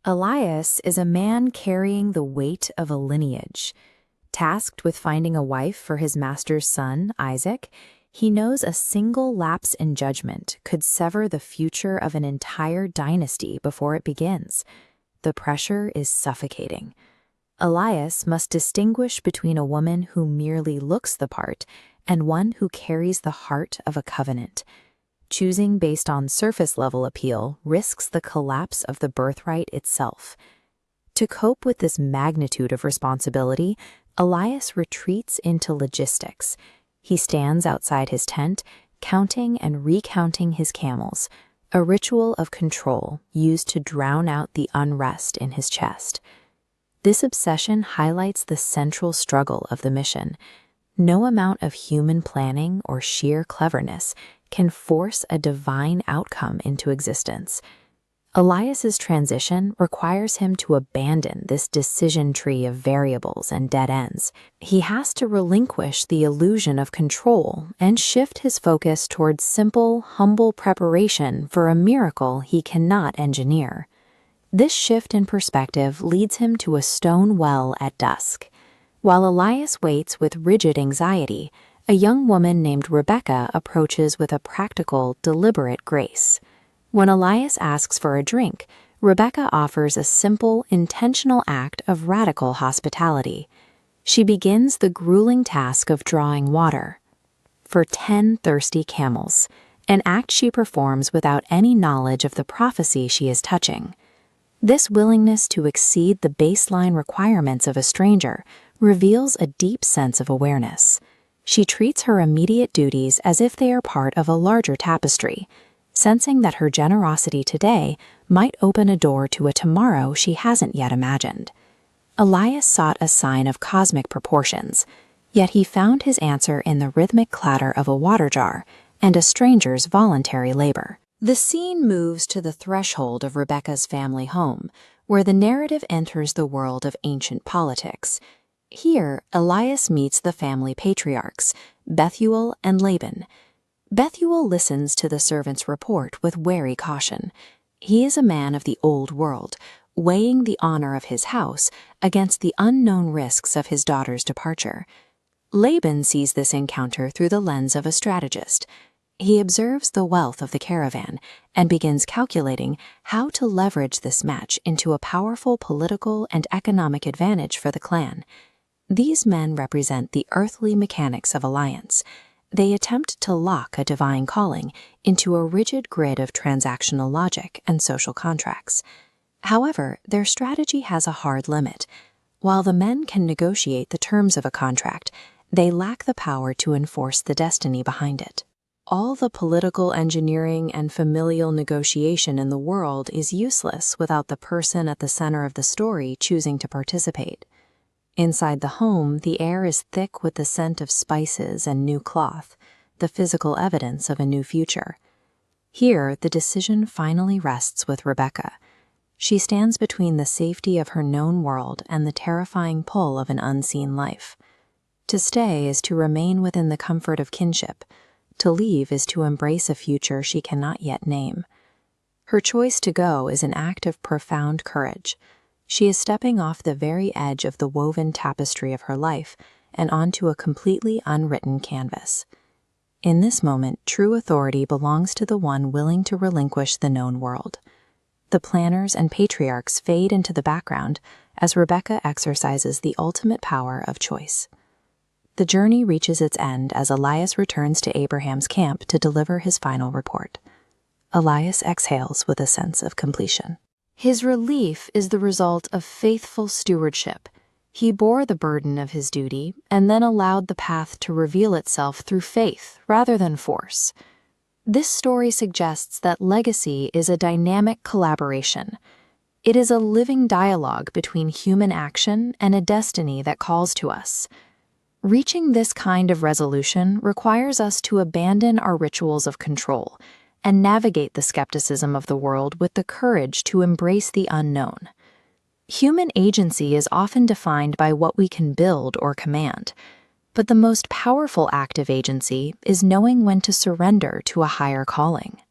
Elias is a man carrying the weight of a lineage. Tasked with finding a wife for his master's son, Isaac, he knows a single lapse in judgment could sever the future of an entire dynasty before it begins. The pressure is suffocating. Elias must distinguish between a woman who merely looks the part and one who carries the heart of a covenant. Choosing based on surface-level appeal risks the collapse of the birthright itself. To cope with this magnitude of responsibility, Elias retreats into logistics. He stands outside his tent, counting and recounting his camels, a ritual of control used to drown out the unrest in his chest. This obsession highlights the central struggle of the mission. No amount of human planning or sheer cleverness can force a divine outcome into existence. Elias's transition requires him to abandon this decision tree of variables and dead ends. He has to relinquish the illusion of control and shift his focus towards simple, humble preparation for a miracle he cannot engineer. This shift in perspective leads him to a stone well at dusk. While Elias waits with rigid anxiety, a young woman named Rebecca approaches with a practical, deliberate grace. When Elias asks for a drink, Rebecca offers a simple, intentional act of radical hospitality. She begins the grueling task of drawing water for 10 thirsty camels, an act she performs without any knowledge of the prophecy she is touching. This willingness to exceed the baseline requirements of a stranger reveals a deep sense of awareness. She treats her immediate duties as if they are part of a larger tapestry, sensing that her generosity today might open a door to a tomorrow she hasn't yet imagined. Elias sought a sign of cosmic proportions, yet he found his answer in the rhythmic clatter of a water jar and a stranger's voluntary labor. The scene moves to the threshold of Rebecca's family home, where the narrative enters the world of ancient politics. Here, Elias meets the family patriarchs, Bethuel and Laban. Bethuel listens to the servant's report with wary caution. He is a man of the old world, weighing the honor of his house against the unknown risks of his daughter's departure. Laban sees this encounter through the lens of a strategist. He observes the wealth of the caravan and begins calculating how to leverage this match into a powerful political and economic advantage for the clan. These men represent the earthly mechanics of alliance. They attempt to lock a divine calling into a rigid grid of transactional logic and social contracts. However, their strategy has a hard limit. While the men can negotiate the terms of a contract, they lack the power to enforce the destiny behind it. All the political engineering and familial negotiation in the world is useless without the person at the center of the story choosing to participate. Inside the home, the air is thick with the scent of spices and new cloth, the physical evidence of a new future. Here, the decision finally rests with Rebecca. She stands between the safety of her known world and the terrifying pull of an unseen life. To stay is to remain within the comfort of kinship. To leave is to embrace a future she cannot yet name. Her choice to go is an act of profound courage. She is stepping off the very edge of the woven tapestry of her life and onto a completely unwritten canvas. In this moment, true authority belongs to the one willing to relinquish the known world. The planners and patriarchs fade into the background as Rebecca exercises the ultimate power of choice. The journey reaches its end as Elias returns to Abraham's camp to deliver his final report. Elias exhales with a sense of completion. His relief is the result of faithful stewardship. He bore the burden of his duty and then allowed the path to reveal itself through faith rather than force. This story suggests that legacy is a dynamic collaboration. It is a living dialogue between human action and a destiny that calls to us. Reaching this kind of resolution requires us to abandon our rituals of control and navigate the skepticism of the world with the courage to embrace the unknown. Human agency is often defined by what we can build or command, but the most powerful act of agency is knowing when to surrender to a higher calling.